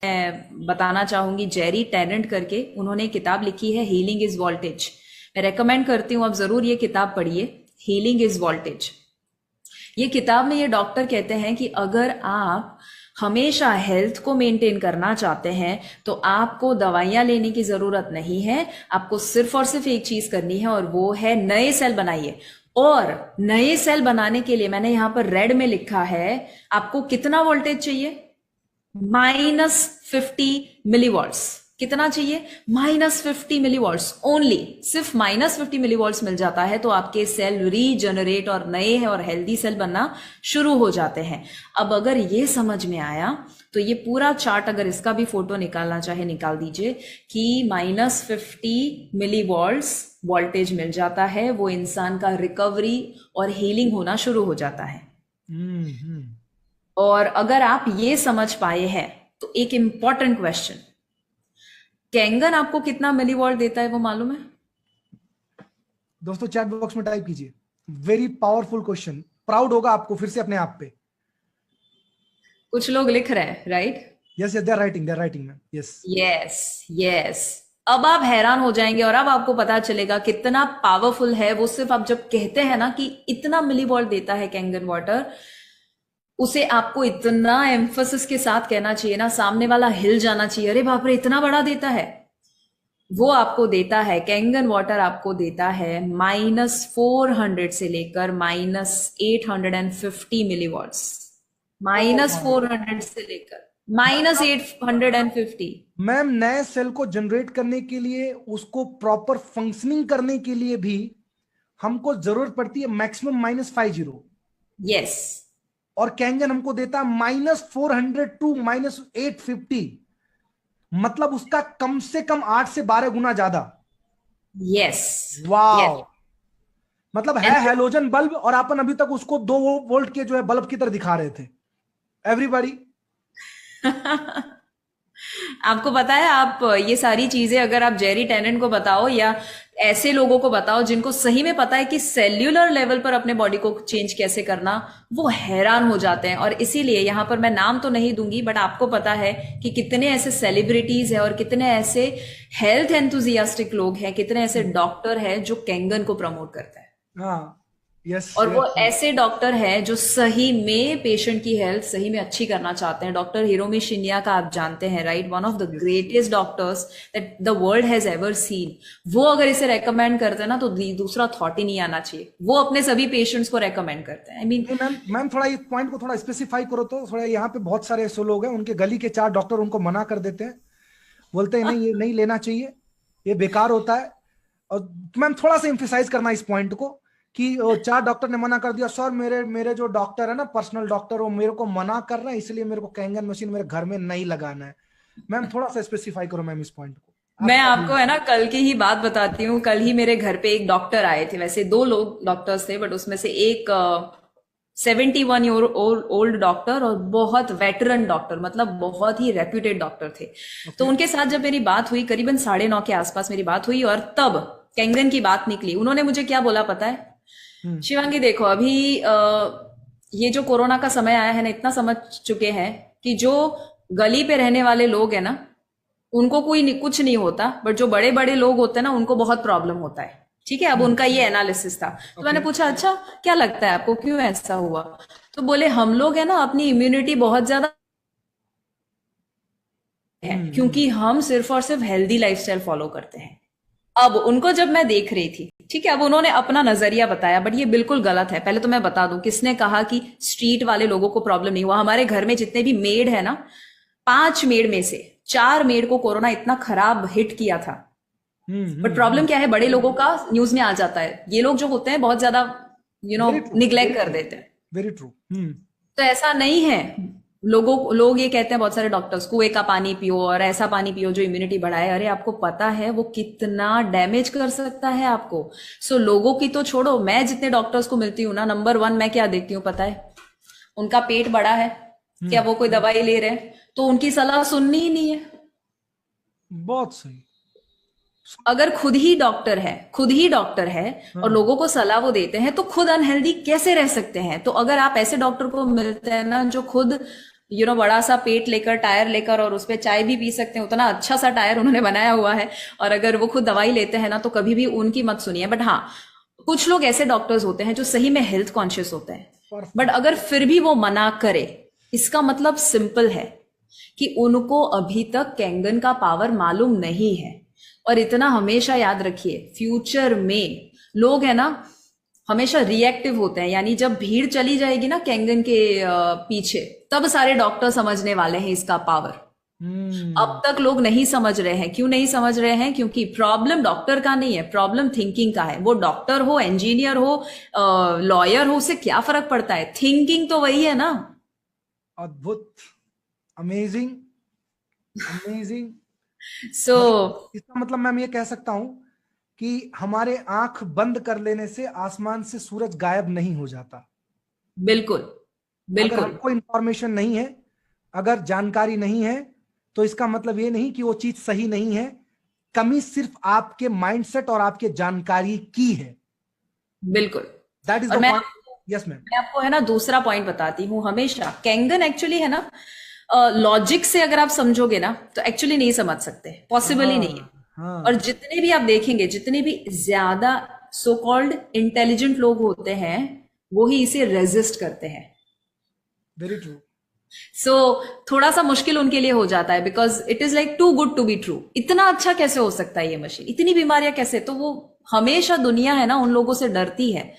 मैं बताना चाहूंगी, जेरी टेनेंट करके उन्होंने एक किताब लिखी है, हीलिंग इज वोल्टेज। मैं रेकमेंड करती हूँ आप जरूर ये किताब पढ़िए, हीलिंग इज वोल्टेज। ये किताब में ये डॉक्टर कहते हैं कि अगर आप हमेशा हेल्थ को मेंटेन करना चाहते हैं तो आपको दवाइयां लेने की जरूरत नहीं है। आपको सिर्फ और सिर्फ एक चीज करनी है और वो है नए सेल बनाइए। और नए सेल बनाने के लिए मैंने यहां पर रेड में लिखा है, आपको कितना वोल्टेज चाहिए? -50 मिलीवॉट्स। कितना चाहिए? -50 मिलीवॉट्स ओनली। सिर्फ -50 मिलीवॉट्स मिल जाता है तो आपके सेल रीजनरेट और नए और हेल्दी सेल बनना शुरू हो जाते हैं। अब अगर ये समझ में आया तो ये पूरा चार्ट, अगर इसका भी फोटो निकालना चाहे निकाल दीजिए, कि -50 मिलीवॉट्स वोल्टेज मिल जाता है, वो इंसान का रिकवरी और हीलिंग होना शुरू हो जाता है। हम्म। और अगर आप ये समझ पाए हैं तो एक इंपॉर्टेंट क्वेश्चन, कैंगन आपको कितना मिलीवॉल्ट देता है वो मालूम है? दोस्तों चैट बॉक्स में टाइप कीजिए, वेरी पावरफुल क्वेश्चन, प्राउड होगा आपको फिर से अपने आप पे। कुछ लोग लिख रहे हैं, right? Yes yes, they are writing ma'am, yes. Yes yes. अब आप हैरान हो जाएंगे और अब आपको पता चलेगा कितना पावरफुल है वो। सिर्फ आप जब कहते हैं ना कि इतना मिलीवॉल्ट देता है कैंगन वाटर, उसे आपको इतना एम्फोसिस के साथ कहना चाहिए ना, सामने वाला हिल जाना चाहिए, अरे बाप रे इतना बड़ा देता है। वो आपको देता है, कैंगन वाटर आपको देता है -400 से लेकर -850 मिलीवॉट्स। -400 से लेकर -850। मैम नए सेल को जनरेट करने के लिए, उसको प्रॉपर फंक्शनिंग करने के लिए भी हमको जरूरत पड़ती है मैक्सिमम -50। यस। और कैंगन हमको देता है -400 टू -850, मतलब उसका कम से कम 8 से 12 गुना ज्यादा। यस। यस। वाह। मतलब है एंड हेलोजन बल्ब और अपन अभी तक उसको 2 वोल्ट के जो है बल्ब की तरह दिखा रहे थे। एवरीबॉडी। आपको पता है, आप ये सारी चीजें अगर आप जेरी टेनेंट को बताओ या ऐसे लोगों को बताओ जिनको सही में पता है कि सेल्यूलर लेवल पर अपने बॉडी को चेंज कैसे करना, वो हैरान हो जाते हैं। और इसीलिए यहां पर मैं नाम तो नहीं दूंगी, बट आपको पता है कि कितने ऐसे सेलिब्रिटीज हैं और कितने ऐसे हेल्थ एंथुजियास्टिक लोग हैं, कितने ऐसे डॉक्टर हैं जो कैंगन को प्रमोट करते हैं। हाँ। यस और वो यस। ऐसे डॉक्टर हैं जो सही में पेशेंट की हेल्थ सही में अच्छी करना चाहते हैं। डॉक्टर हिरोमी शिन्या का आप जानते हैं, right? One of the greatest doctors that the world has ever seen. वो अगर इसे रेकमेंड करते हैं ना तो दूसरा थॉट ही नहीं आना चाहिए। वो अपने सभी पेशेंट्स को रेकमेंड करते हैं। आई मीन नहीं मैम, मैम थोड़ा इस पॉइंट को थोड़ा स्पेसिफाई करो तो थोड़ा। यहाँ पे बहुत सारे ऐसे लोग हैं, उनके गली के 4 डॉक्टर उनको मना कर देते हैं, बोलते हैं नहीं ये नहीं लेना चाहिए, ये बेकार होता है। और मैम थोड़ा सा इम्फेसाइज करना इस पॉइंट को कि 4 डॉक्टर ने मना कर दिया, सर मेरे मेरे जो डॉक्टर है ना, पर्सनल डॉक्टर, वो मेरे को मना कर रहे हैं, इसलिए मेरे को कैंगन मशीन मेरे घर में नहीं लगाना है। मैम थोड़ा सा स्पेसिफाई करो मैम इस पॉइंट को, मैं आपका आपको भी। है ना कल की ही बात बताती हूँ। कल ही मेरे घर पे एक डॉक्टर आए थे, वैसे दो लोग डॉक्टर्स थे, बट उसमें से एक 71 ईयर ओल्ड डॉक्टर और बहुत वेटरन डॉक्टर, मतलब बहुत ही रेप्यूटेड डॉक्टर थे। तो ओके। उनके साथ जब मेरी बात हुई, करीबन 9:30 के आसपास मेरी बात हुई, और तब कैंगन की बात निकली। उन्होंने मुझे क्या बोला पता है? हम्म। शिवांगी देखो, अभी ये जो कोरोना का समय आया है ना, इतना समझ चुके हैं कि जो गली पे रहने वाले लोग हैं ना, उनको कुछ नहीं होता, बट जो बड़े बड़े लोग होते हैं ना, उनको बहुत प्रॉब्लम होता है। ठीक है, अब उनका ये एनालिसिस था। तो मैंने ओके। पूछा, अच्छा क्या लगता है आपको, क्यों ऐसा हुआ? तो बोले, हम लोग है ना अपनी इम्यूनिटी बहुत ज्यादा है, हम्म। क्योंकि हम सिर्फ और सिर्फ हेल्दी लाइफस्टाइल फॉलो करते हैं। अब उनको जब मैं देख रही थी, ठीक है, अब उन्होंने अपना नजरिया बताया, बट ये बिल्कुल गलत है। पहले तो मैं बता दूं, किसने कहा कि स्ट्रीट वाले लोगों को प्रॉब्लम नहीं हुआ? हमारे घर में जितने भी मेड है ना, 5 मेड में से 4 मेड को कोरोना इतना खराब हिट किया था। बट प्रॉब्लम क्या है, बड़े लोगों का न्यूज में आ जाता है, ये लोग जो होते हैं बहुत ज्यादा वेरी ट्रू, निग्लेक्ट वेरी कर ट्रू, देते हैं। Very true. तो ऐसा नहीं है। लोग ये कहते हैं, बहुत सारे डॉक्टर्स, कुएं का पानी पियो और ऐसा पानी पियो जो इम्यूनिटी बढ़ाए। अरे आपको पता है वो कितना डैमेज कर सकता है आपको? सो लोगों की तो छोड़ो, मैं जितने डॉक्टर्स को मिलती हूँ ना, नंबर 1 मैं क्या देखती हूँ पता है? उनका पेट बड़ा है क्या? हम्म। वो कोई दवाई ले रहे हैं? तो उनकी सलाह सुननी ही नहीं है। बहुत सही। अगर खुद ही डॉक्टर है और हाँ। लोगों को सलाह वो देते हैं, तो खुद अनहेल्दी कैसे रह सकते हैं? तो अगर आप ऐसे डॉक्टर को मिलते हैं ना जो खुद बड़ा सा पेट लेकर, टायर लेकर, और उस पे चाय भी पी सकते हैं, उतना अच्छा सा टायर उन्होंने बनाया हुआ है। और अगर वो खुद दवाई लेते हैं ना, तो कभी भी उनकी मत सुनिए। बट हाँ, कुछ लोग ऐसे डॉक्टर्स होते हैं जो सही में हेल्थ कॉन्शियस होते हैं, बट परफेक्ट। अगर फिर भी वो मना करे, इसका मतलब सिंपल है कि उनको अभी तक कैंगन का पावर मालूम नहीं है। और इतना हमेशा याद रखिए, फ्यूचर में लोग है ना हमेशा रिएक्टिव होते हैं, यानी जब भीड़ चली जाएगी ना कैंगन के पीछे, तब सारे डॉक्टर समझने वाले हैं इसका पावर। हम्म। अब तक लोग नहीं समझ रहे हैं। क्यों नहीं समझ रहे हैं? क्योंकि प्रॉब्लम डॉक्टर का नहीं है, प्रॉब्लम थिंकिंग का है। वो डॉक्टर हो, इंजीनियर हो, लॉयर हो, उससे क्या फर्क पड़ता है? थिंकिंग तो वही है ना। अद्भुत। अमेजिंग। अमेजिंग। सो मतलब इसका मतलब मैम ये कह सकता हूं कि हमारे आंख बंद कर लेने से आसमान से सूरज गायब नहीं हो जाता। बिल्कुल, अगर बिल्कुल, हमको इंफॉर्मेशन नहीं है, अगर जानकारी नहीं है, तो इसका मतलब ये नहीं कि वो चीज सही नहीं है। कमी सिर्फ आपके माइंडसेट और आपके जानकारी की है। बिल्कुल। दैट इज और द मैं पॉइंट। Yes ma'am. मैं आपको है ना दूसरा पॉइंट बताती हूँ। हमेशा कैंगन एक्चुअली है ना, लॉजिक से अगर आप समझोगे ना, तो एक्चुअली नहीं समझ सकते, पॉसिबल ही नहीं है। हाँ और हाँ। जितने भी आप देखेंगे, जितने भी ज्यादा सो कॉल्ड इंटेलिजेंट लोग होते हैं, वो ही इसे रेजिस्ट करते हैं। Very true. सो थोड़ा सा मुश्किल उनके लिए हो जाता है, because it is like too good to be true. इतना अच्छा कैसे हो सकता है ये मशीन, इतनी बीमारियां कैसे? तो वो हमेशा दुनिया है ना उन लोगों से डरती है